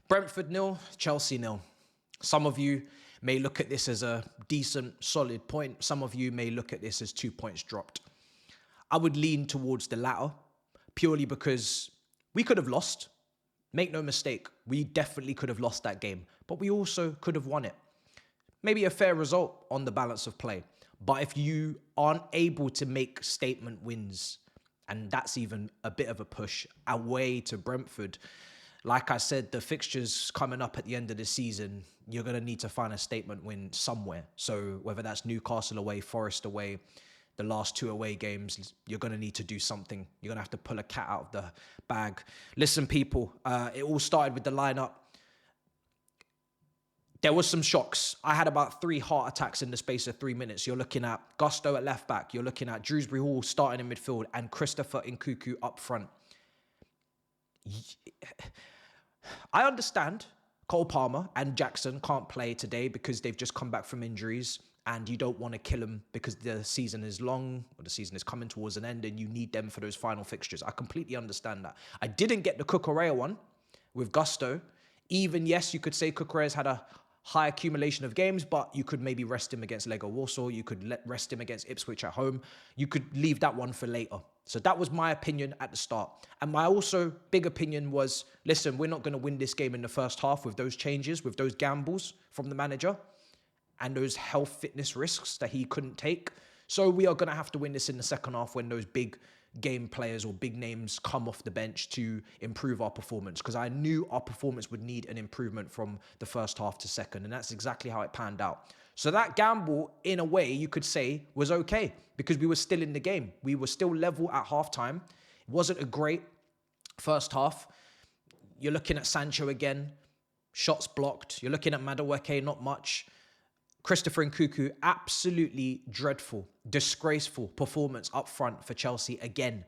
Brentford 0, Chelsea 0. Some of you may look at this as a decent, solid point. Some of you may look at this as 2 points dropped. I would lean towards the latter, purely because we could have lost. Make no mistake, we definitely could have lost that game, but we also could have won it. Maybe a fair result on the balance of play. But if you aren't able to make statement wins, and that's even a bit of a push away to Brentford, like I said, the fixtures coming up at the end of the season, you're going to need to find a statement win somewhere. So whether that's Newcastle away, Forest away, the last 2 away games, you're going to need to do something. You're going to have to pull a cat out of the bag. Listen, people, it all started with the lineup. There was some shocks. I had about 3 heart attacks in the space of 3 minutes. You're looking at Gusto at left back. You're looking at Dewsbury Hall starting in midfield and Christopher Nkunku up front. I understand Cole Palmer and Jackson can't play today because they've just come back from injuries and you don't want to kill them because the season is long or the season is coming towards an end and you need them for those final fixtures. I completely understand that. I didn't get the Cucurella one with Gusto. Even, yes, you could say Cucurella's had a high accumulation of games, but you could maybe rest him against Lego Warsaw. You could rest him against Ipswich at home. You could leave that one for later. So that was my opinion at the start. And my also big opinion was, listen, we're not going to win this game in the first half with those changes, with those gambles from the manager and those health fitness risks that he couldn't take. So we are going to have to win this in the second half when those big game players or big names come off the bench to improve our performance, because I knew our performance would need an improvement from the first half to second, and that's exactly how it panned out. So that gamble, in a way, you could say was okay because we were still in the game. We were still level at halftime. It wasn't a great first half. You're looking at Sancho again, shots blocked. You're looking at Madueke, not much. Christopher Nkunku, absolutely dreadful, disgraceful performance up front for Chelsea again.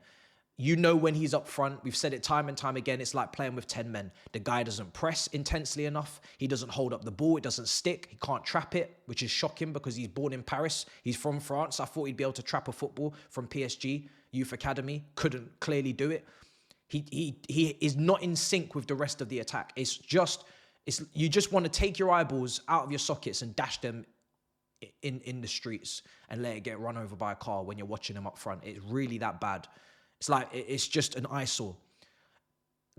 You know when he's up front, we've said it time and time again, it's like playing with 10 men. The guy doesn't press intensely enough. He doesn't hold up the ball. It doesn't stick. He can't trap it, which is shocking because he's born in Paris. He's from France. I thought he'd be able to trap a football from PSG, Youth Academy. Couldn't clearly do it. He is not in sync with the rest of the attack. You just want to take your eyeballs out of your sockets and dash them in the streets and let it get run over by a car when you're watching them up front. It's really that bad. It's like, it's just an eyesore.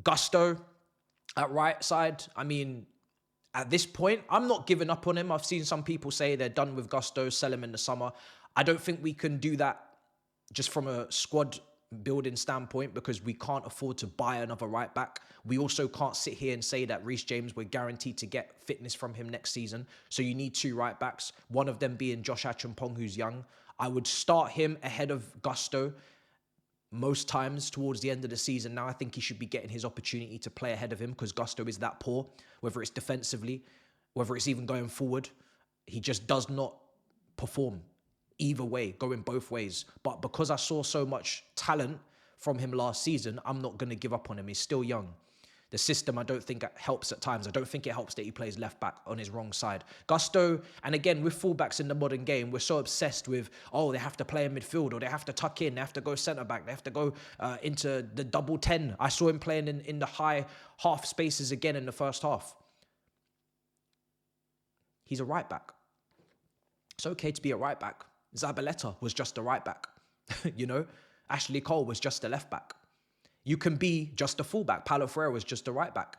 Gusto at right side. I mean, at this point, I'm not giving up on him. I've seen some people say they're done with Gusto, sell him in the summer. I don't think we can do that just from a squad building standpoint because we can't afford to buy another right back. We also can't sit here and say that Reece James, we're guaranteed to get fitness from him next season. So you need 2 right backs, one of them being Josh Achampong, who's young. I would start him ahead of Gusto most times towards the end of the season. Now I think he should be getting his opportunity to play ahead of him because Gusto is that poor, whether it's defensively, whether it's even going forward. He just does not perform either way, going both ways. But because I saw so much talent from him last season, I'm not going to give up on him. He's still young. The system, I don't think it helps at times. I don't think it helps that he plays left back on his wrong side. Gusto, and again, with fullbacks in the modern game, we're so obsessed with, oh, they have to play in midfield, or they have to tuck in, they have to go centre back, they have to go into the double 10. I saw him playing in the high half spaces again in the first half. He's a right back. It's okay to be a right back. Zabaleta was just a right back. You know, Ashley Cole was just a left back. You can be just a fullback. Paulo Freire was just a right back.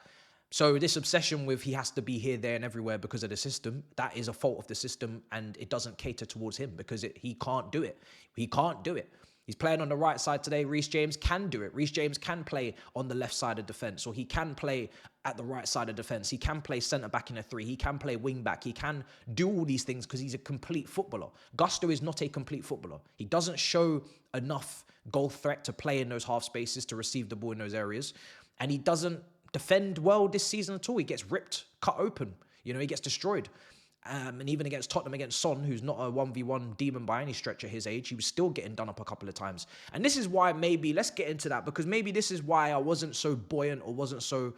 So this obsession with he has to be here, there and everywhere because of the system, that is a fault of the system and it doesn't cater towards him because he can't do it. He can't do it. He's playing on the right side today. Reece James can do it. Reece James can play on the left side of defence, or he can play at the right side of defence. He can play centre-back in a 3. He can play wing-back. He can do all these things because he's a complete footballer. Gusto is not a complete footballer. He doesn't show enough goal threat to play in those half spaces, to receive the ball in those areas. And he doesn't defend well this season at all. He gets ripped, cut open. You know, he gets destroyed. And even against Tottenham, against Son, who's not a 1v1 demon by any stretch at his age, he was still getting done up a couple of times. And this is why maybe, let's get into that, because maybe this is why I wasn't so buoyant or wasn't so,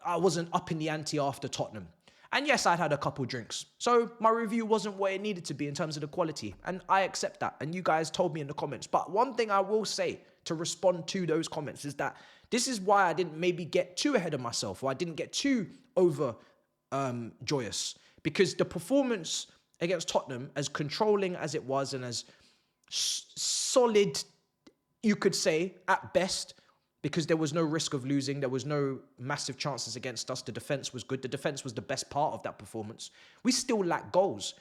I wasn't up in the ante after Tottenham. And yes, I'd had a couple drinks. So my review wasn't what it needed to be in terms of the quality. And I accept that. And you guys told me in the comments. But one thing I will say to respond to those comments is that this is why I didn't maybe get too ahead of myself, or I didn't get too over joyous, because the performance against Tottenham, as controlling as it was and as solid, you could say, at best, because there was no risk of losing. There was no massive chances against us. The defense was good. The defense was the best part of that performance. We still lack goals.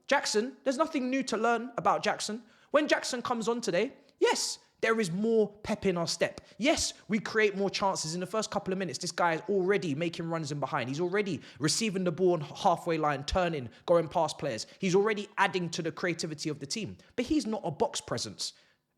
Jackson, there's nothing new to learn about Jackson. When Jackson comes on today, yes, there is more pep in our step. Yes, we create more chances. In the first couple of minutes, this guy is already making runs in behind. He's already receiving the ball on halfway line, turning, going past players. He's already adding to the creativity of the team. But he's not a box presence.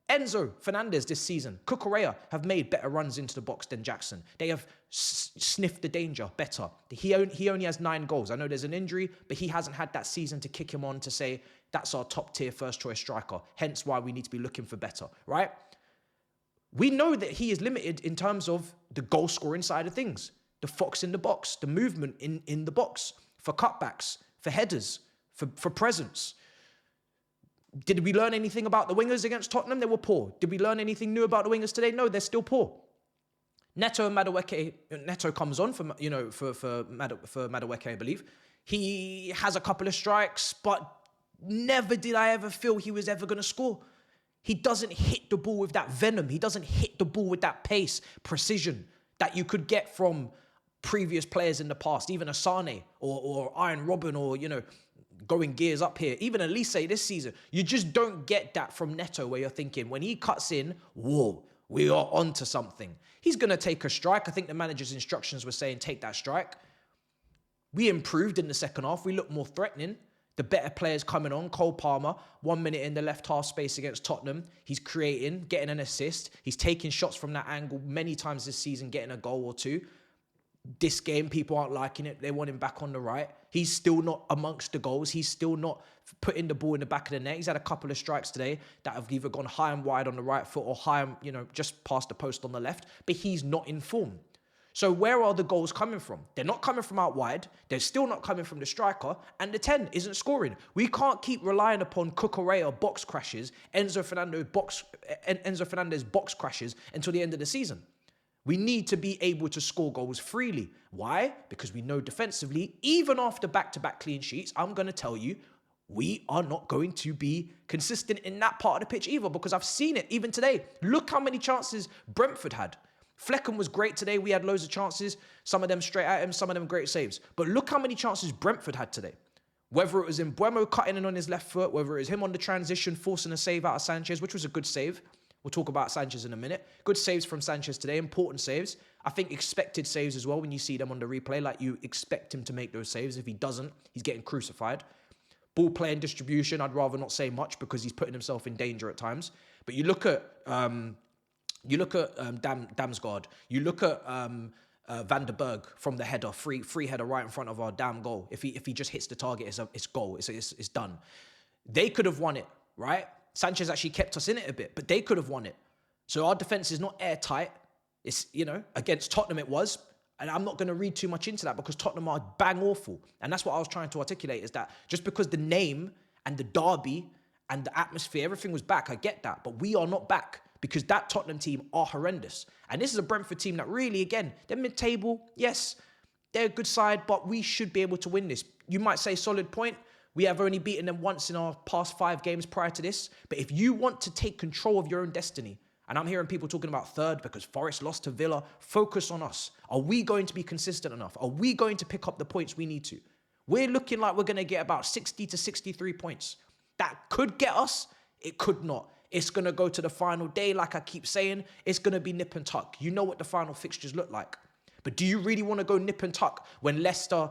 Enzo Fernandez this season, Cucurella have made better runs into the box than Jackson. They have sniffed the danger better. He only has 9 goals. I know there's an injury, but he hasn't had that season to kick him on to say, that's our top tier first choice striker. Hence why we need to be looking for better, right? We know that he is limited in terms of the goal scoring side of things. The fox in the box, the movement in the box, for cutbacks, for headers, for presence. Did we learn anything about the wingers against Tottenham? They were poor. Did we learn anything new about the wingers today? No, they're still poor. Neto comes on for Madueke, I believe. He has a couple of strikes, but never did I ever feel he was ever going to score. He doesn't hit the ball with that venom. He doesn't hit the ball with that pace, precision that you could get from previous players in the past, even Asane or Iron Robin, or, going gears up here. Even Elise this season, you just don't get that from Neto, where you're thinking, when he cuts in, whoa, we are onto something. He's going to take a strike. I think the manager's instructions were saying, take that strike. We improved in the second half. We looked more threatening. The better players coming on. Cole Palmer, 1 minute in the left half space against Tottenham. He's creating, getting an assist. He's taking shots from that angle many times this season, getting a goal or two. This game, people aren't liking it. They want him back on the right. He's still not amongst the goals. He's still not putting the ball in the back of the net. He's had a couple of strikes today that have either gone high and wide on the right foot or high and, just past the post on the left. But he's not in form. So where are the goals coming from? They're not coming from out wide. They're still not coming from the striker. And the 10 isn't scoring. We can't keep relying upon Cucurella box crashes, Enzo Fernandez box crashes until the end of the season. We need to be able to score goals freely. Why? Because we know defensively, even after back-to-back clean sheets, I'm going to tell you, we are not going to be consistent in that part of the pitch either, because I've seen it even today. Look how many chances Brentford had. Flecken was great today. We had loads of chances, some of them straight at him, some of them great saves. But look how many chances Brentford had today. Whether it was Mbeumo cutting in on his left foot, whether it was him on the transition, forcing a save out of Sanchez, which was a good save. We'll talk about Sanchez in a minute. Good saves from Sanchez today, important saves. I think expected saves as well when you see them on the replay, like you expect him to make those saves. If he doesn't, he's getting crucified. Ball playing distribution, I'd rather not say much because he's putting himself in danger at times. But you look at Damsgaard, you look at Van der Berg from the header, free header right in front of our damn goal. If he just hits the target, it's goal. It's done. They could have won it, right? Sanchez actually kept us in it a bit, but they could have won it. So our defense is not airtight. It's, against Tottenham it was. And I'm not going to read too much into that because Tottenham are bang awful. And that's what I was trying to articulate, is that just because the name and the derby and the atmosphere, everything was back, I get that. But we are not back because that Tottenham team are horrendous. And this is a Brentford team that really, again, they're mid-table. Yes, they're a good side, but we should be able to win this. You might say solid point. We have only beaten them once in our past 5 games prior to this. But if you want to take control of your own destiny, and I'm hearing people talking about third because Forest lost to Villa, focus on us. Are we going to be consistent enough? Are we going to pick up the points we need to? We're looking like we're going to get about 60 to 63 points. That could get us. It could not. It's going to go to the final day, like I keep saying. It's going to be nip and tuck. You know what the final fixtures look like. But do you really want to go nip and tuck when Leicester,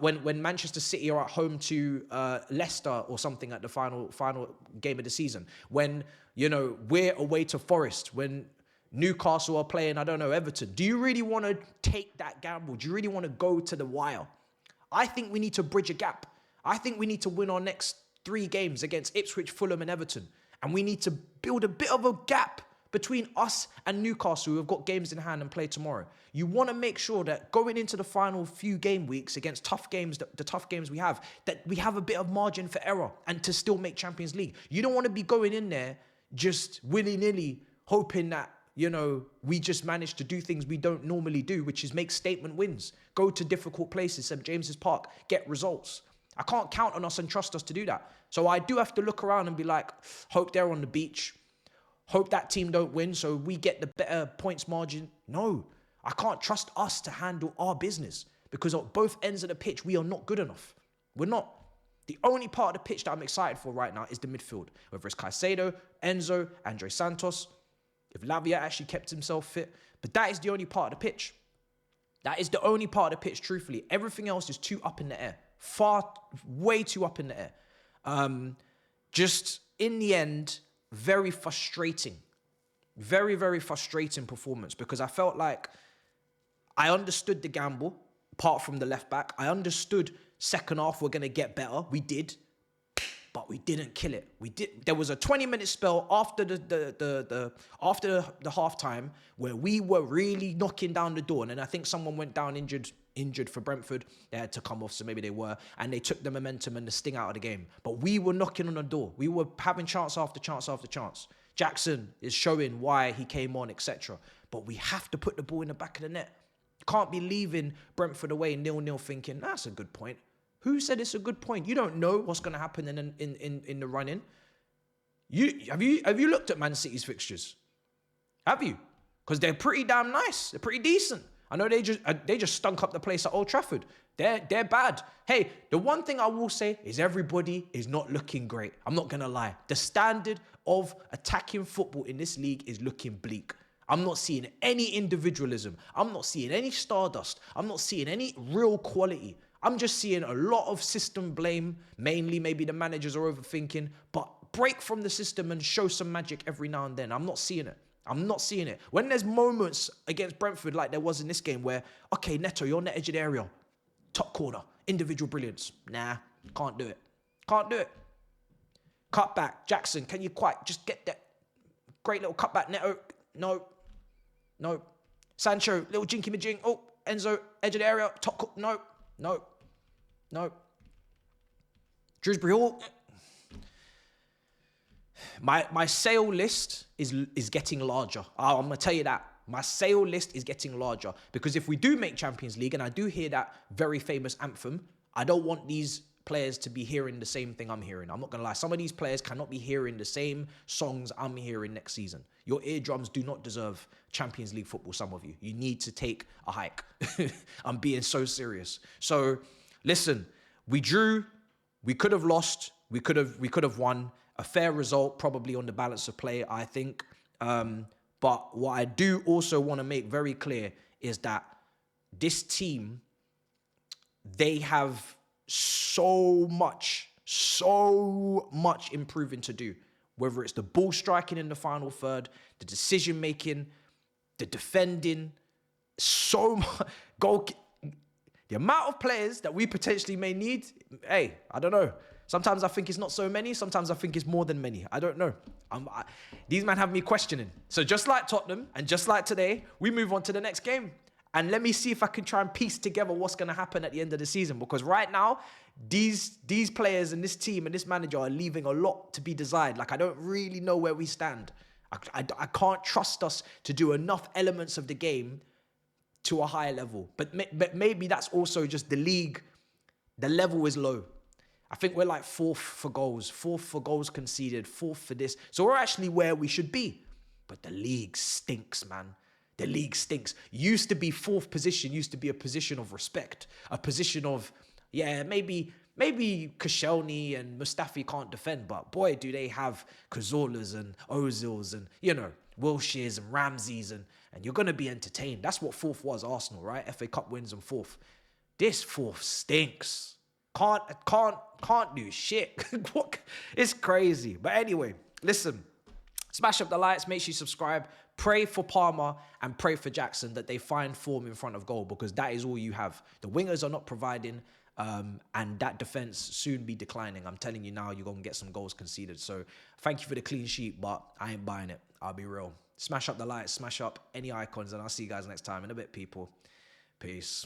when Manchester City are at home to Leicester or something at the final game of the season? When, we're away to Forest, when Newcastle are playing, Everton. Do you really want to take that gamble? Do you really want to go to the wire? I think we need to bridge a gap. I think we need to win our next 3 games against Ipswich, Fulham and Everton. And we need to build a bit of a gap between us and Newcastle, who have got games in hand and play tomorrow. You want to make sure that going into the final few game weeks against tough games, the tough games we have, that we have a bit of margin for error and to still make Champions League. You don't want to be going in there just willy-nilly, hoping that, you know, we just manage to do things we don't normally do, which is make statement wins, go to difficult places, St. James's Park, get results. I can't count on us and trust us to do that. So I do have to look around and be like, hope they're on the beach. Hope that team don't win so we get the better points margin. No, I can't trust us to handle our business because at both ends of the pitch, we are not good enough. We're not. The only part of the pitch that I'm excited for right now is the midfield. Whether it's Caicedo, Enzo, Andre Santos, if Lavia actually kept himself fit. But that is the only part of the pitch. That is the only part of the pitch, truthfully. Everything else is too up in the air. Way too up in the air. Just in the end, very frustrating. Very, very frustrating performance because I felt like I understood the gamble, apart from the left back. I understood second half we're going to get better. We did. But we didn't kill it. There was a 20-minute spell after the halftime where we were really knocking down the door. And then I think someone went down injured for Brentford. They had to come off, so maybe they were. And they took the momentum and the sting out of the game. But we were knocking on the door. We were having chance after chance after chance. Jackson is showing why he came on, etc. But we have to put the ball in the back of the net. Can't be leaving Brentford away 0-0 thinking, that's a good point. Who said it's a good point? You don't know what's going to happen in the run-in. Have you looked at Man City's fixtures? Have you? Because they're pretty damn nice. They're pretty decent. I know they just stunk up the place at Old Trafford. They're bad. Hey, the one thing I will say is everybody is not looking great. I'm not going to lie. The standard of attacking football in this league is looking bleak. I'm not seeing any individualism. I'm not seeing any stardust. I'm not seeing any real quality. I'm just seeing a lot of system blame. Mainly, maybe the managers are overthinking. But break from the system and show some magic every now and then. I'm not seeing it. I'm not seeing it. When there's moments against Brentford like there was in this game where, okay, Neto, you're on the edge of the area. Top corner. Individual brilliance. Nah, can't do it. Can't do it. Cut back. Jackson, can you quite just get that great little cut back? Neto, no. No. Sancho, little jinky majing. Oh, Enzo, edge of the area. Top corner. No. No. No. Shrewsbury Hall. My sale list is getting larger. I'm going to tell you that. My sale list is getting larger. Because if we do make Champions League, and I do hear that very famous anthem, I don't want these players to be hearing the same thing I'm hearing. I'm not going to lie. Some of these players cannot be hearing the same songs I'm hearing next season. Your eardrums do not deserve Champions League football, some of you. You need to take a hike. I'm being so serious. So, listen, we drew. We could have lost. We could have won. A fair result, probably on the balance of play, I think. But what I do also want to make very clear is that this team, they have so much improving to do. Whether it's the ball striking in the final third, the decision making, the defending, so much goal. The amount of players that we potentially may need, hey, I don't know. Sometimes I think it's not so many. Sometimes I think it's more than many. I don't know. These men have me questioning. So just like Tottenham and just like today, we move on to the next game. And let me see if I can try and piece together what's going to happen at the end of the season. Because right now, these players and this team and this manager are leaving a lot to be desired. Like, I don't really know where we stand. I can't trust us to do enough elements of the game to a higher level. But maybe that's also just the league. The level is low. I think we're like fourth for goals conceded, fourth for this. So we're actually where we should be. But the league stinks, man. The league stinks. Used to be fourth position, used to be a position of respect. A position of, yeah, maybe Koscielny and Mustafi can't defend, but boy, do they have Cazorlas and Ozils and, Wilsheres and Ramseys and you're going to be entertained. That's what fourth was, Arsenal, right? FA Cup wins and fourth. This fourth stinks. Can't do shit. It's crazy. But anyway, listen, smash up the likes, make sure you subscribe, pray for Palmer and pray for Jackson that they find form in front of goal because that is all you have. The wingers are not providing and that defense soon be declining. I'm telling you now, you're going to get some goals conceded. So thank you for the clean sheet, but I ain't buying it. I'll be real. Smash up the likes, smash up any icons, and I'll see you guys next time in a bit, people. Peace.